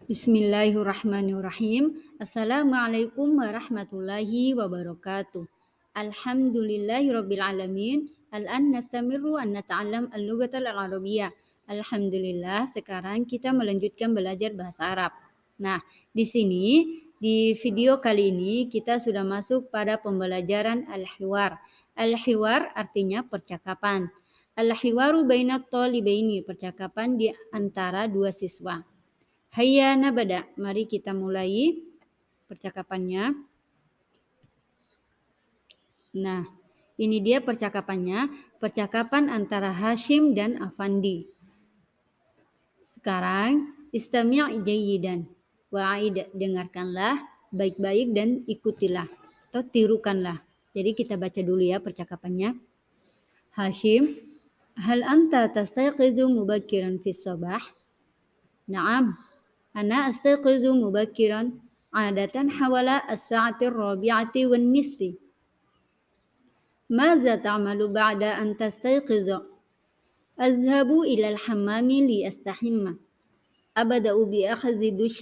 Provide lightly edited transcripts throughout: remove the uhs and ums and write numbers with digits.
Bismillahirrahmanirrahim. Assalamualaikum warahmatullahi wabarakatuh. Alhamdulillahirabbil alamin. Al-an nastamiru an nata'allam al-lughatal arabiyyah. Alhamdulillah, sekarang kita melanjutkan belajar bahasa Arab. Nah, di sini di video kali ini kita sudah masuk pada pembelajaran al-hiwar. Al-hiwar artinya percakapan. Al-hiwaru bainat thalibaini, percakapan di antara dua siswa. Hayya nabada, mari kita mulai percakapannya. Nah, ini dia percakapannya, percakapan antara Hashim dan Afandi. Sekarang, istami' jayyidan, wa'id, dengarkanlah baik-baik dan ikutilah atau tirukanlah. Jadi kita baca dulu ya percakapannya. Hashim, hal anta tastayqizu mubakkiran fis sabah? Na'am. أنا أستيقظ مبكرا عادة حوالي الساعة 4:30. ماذا تعمل بعد أن تستيقظ؟ أذهب إلى الحمام لأستحم. أبدأ بأخذ دش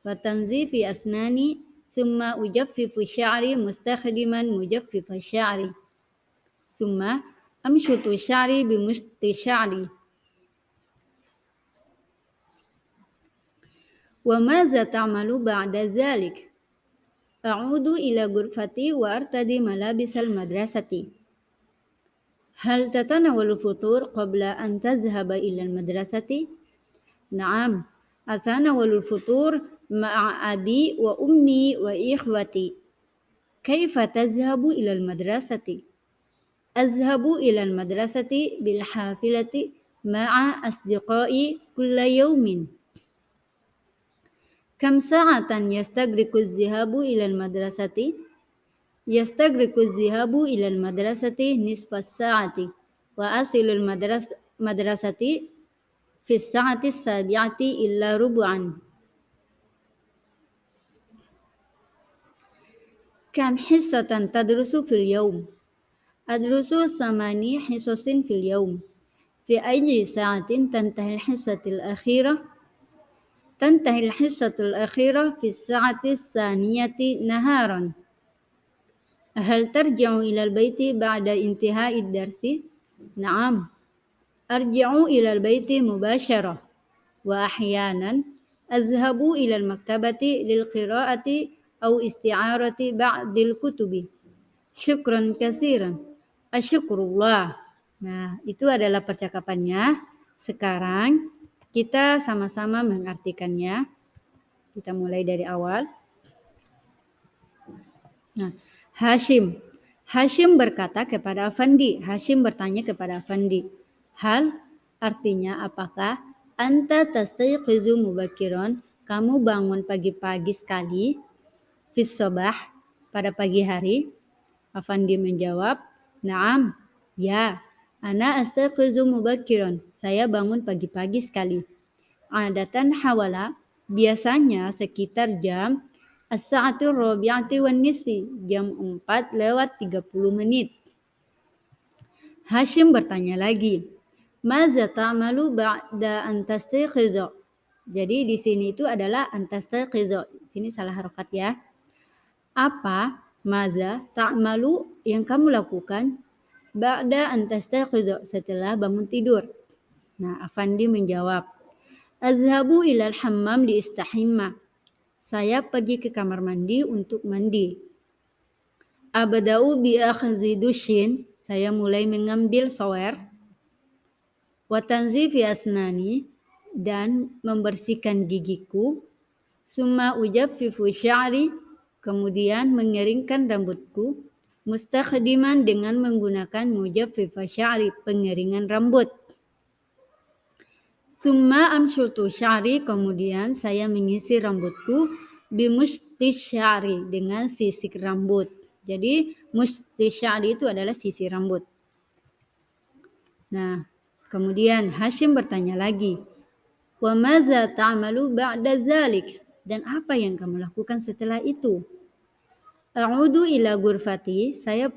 وتنظيف أسناني ثم أجفف شعري مستخدما مجفف الشعر ثم أمشط شعري بمشط شعري. وماذا تعمل بعد ذلك؟ أعود إلى غرفتي وأرتدي ملابس المدرسة. هل تتناول الفطور قبل أن تذهب إلى المدرسة؟ نعم، أتناول الفطور مع أبي وأمي وإخوتي. كيف تذهب إلى المدرسة؟ أذهب إلى المدرسة بالحافلة مع أصدقائي كل يوم. كم ساعة يستغرق الذهاب إلى المدرسة؟ يستغرق الذهاب إلى المدرسة نصف الساعة وأصل المدرسة في الساعة 7:45. كم حصة تدرس في اليوم؟ أدرس 8 حصص في اليوم. في أي ساعة تنتهي الحصة الأخيرة؟ تنتهي الحصة الأخيرة في الساعة 2:00 نهارا. هل ترجع إلى البيت بعد انتهاء الدرس؟ نعم، أرجع إلى البيت مباشرة، وأحيانا أذهب إلى المكتبة للقراءة أو استعارة بعض الكتب. شكرا كثيرا. Asyukurullah. Nah, itu adalah percakapannya. Sekarang kita sama-sama mengartikannya. Kita mulai dari awal. Nah, Hashim berkata kepada Afandi. Hashim bertanya kepada Afandi. Hal artinya apakah? Anta tastayqizu mubakiron. Kamu bangun pagi-pagi sekali. Fis sobah, pada pagi hari. Afandi menjawab, Naam, ya. Ana astayqizu mubakiron. Saya bangun pagi-pagi sekali. Adatan hawala, biasanya sekitar jam as-sa'atul rabi'ati wan nisfi, jam 4:30. Hashim bertanya lagi, Maza ta'malu ba'da an tastayqiza? Jadi di sini itu adalah an tastayqiza. Sini salah harokat ya. Apa maza ta'malu yang kamu lakukan ba'da an tastayqiza, setelah bangun tidur? Nah, Afandi menjawab, Azhabu ilal hammam li istahimma. Saya pergi ke kamar mandi untuk mandi. Abada'u bi akhzi dushin. Saya mulai mengambil shower. Wa tanzifi asnani. Dan membersihkan gigiku. Summa ujaffifu sya'ri. Kemudian mengeringkan rambutku. Mustakhdiman dengan menggunakan mujaffifa sya'ri, pengeringan rambut. Summa amsyutu sya'ri, kemudian saya mengisi rambutku bimushti sya'ri, dengan sisik rambut. Jadi mushti sya'ri itu adalah sisir rambut. Nah, kemudian Hashim bertanya lagi, wa maza ta'malu ba'da dzalik? Dan apa yang kamu lakukan setelah itu? A'udu ila ghurfati, saya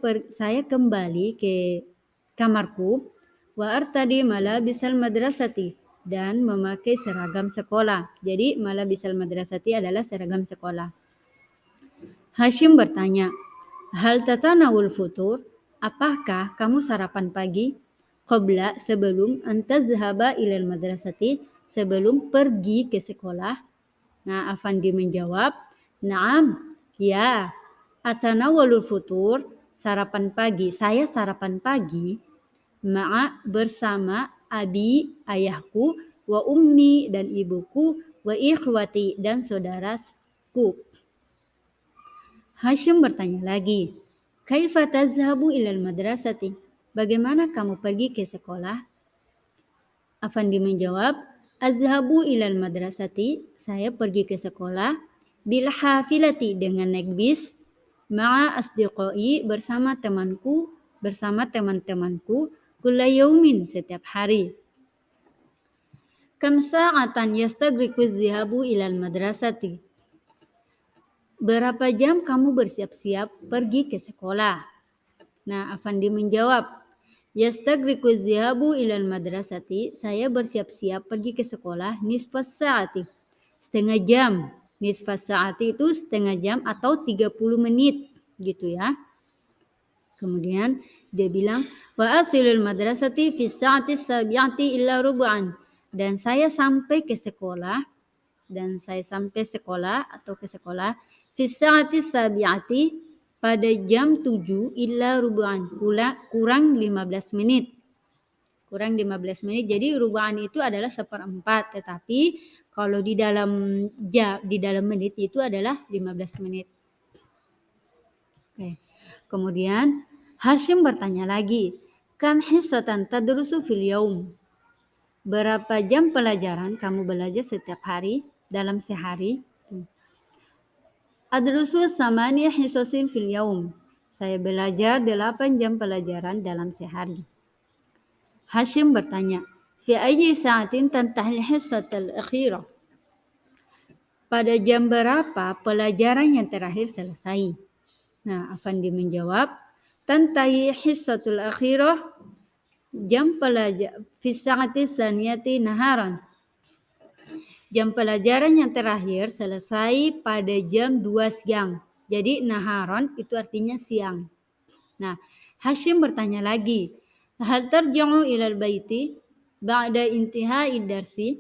kembali ke kamarku, wa artadi malabisal madrasati, dan memakai seragam sekolah. Jadi malabisal madrasati adalah seragam sekolah. Hashim bertanya, hal tatanawul futur? Apakah kamu sarapan pagi? Qabla sebelum antazhaba ilal madrasati, sebelum pergi ke sekolah. Nah, Afandi menjawab, "Naam, ya. Atanawalul futur, sarapan pagi. Saya sarapan pagi bersama abi, ayahku, wa ummi dan ibuku, wa ikhwati dan saudaraku." Hashim bertanya lagi, "Kaifa tazhabu ilal madrasati?" Bagaimana kamu pergi ke sekolah? Afandi menjawab, "Azhabu ilal madrasati." Saya pergi ke sekolah bil hafilati dengan naik bis, ma'a asdiqai bersama teman-temanku, kulla yaumin setiap hari. Kam sa'atan yastagriqu azhabu ilal madrasati? Berapa jam kamu bersiap-siap pergi ke sekolah? Nah, Afandi menjawab, yastagriqu azhabu ilal madrasati. Saya bersiap-siap pergi ke sekolah nisfas sa'ati. Setengah jam. Nisfas sa'ati itu setengah jam atau 30 menit gitu ya. Kemudian dia bilang, wa asilul madrasati fi sa'ati sabi'ati illa rubu'an. Dan saya sampai sekolah atau ke sekolah fi sa'ati sabi'ati pada jam 7 illa rubu'an, kurang 15 menit. Kurang 15 menit. Jadi rubu'an itu adalah seperempat, tetapi kalau di dalam menit itu adalah 15 menit. Oke. Kemudian Hashim bertanya lagi, kam hissatan tadrusu fil yaum? Berapa jam pelajaran kamu belajar setiap hari dalam sehari? Adrusu samani hisasin fil yaum. Saya belajar 8 jam pelajaran dalam sehari. Hashim bertanya, fi ayyi sa'atin tantahil hissatul akhirah? Pada jam berapa pelajaran yang terakhir selesai? Nah, Afandi menjawab, tantahi hissatul akhirah jam pelajaran fi sa'ati saniyati naharan. Jam pelajaran yang terakhir selesai pada jam 2 siang. Jadi naharon itu artinya siang. Nah, Hashim bertanya lagi, hal tarji'u ilal baiti ba'da intihai darsi?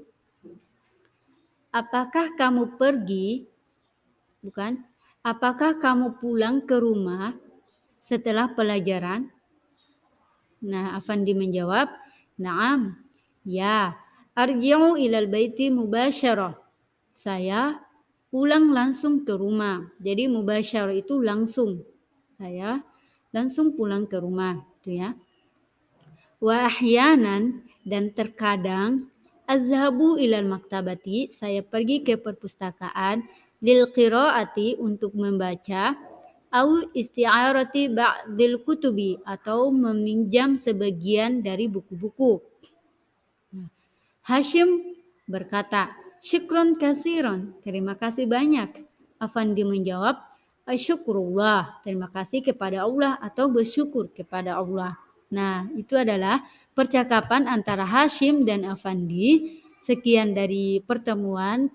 Apakah kamu pulang ke rumah setelah pelajaran? Nah, Afandi menjawab, "Na'am, ya. Arji'u ilal baiti mubasyarah." Saya pulang langsung ke rumah. Jadi mubasyarah itu langsung. Saya langsung pulang ke rumah, gitu ya. Wa ahyanan dan terkadang azhabu ilal maktabati, saya pergi ke perpustakaan lil qiraati untuk membaca, au isti'arati ba'dil kutubi atau meminjam sebagian dari buku-buku. Hashim berkata, syukron kasiron, terima kasih banyak. Afandi menjawab, asyukurullah, terima kasih kepada Allah atau bersyukur kepada Allah. Nah, itu adalah percakapan antara Hashim dan Afandi. Sekian dari pertemuan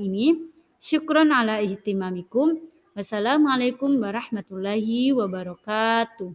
ini. Syukron ala ihtimamikum. Wassalamualaikum warahmatullahi wabarakatuh.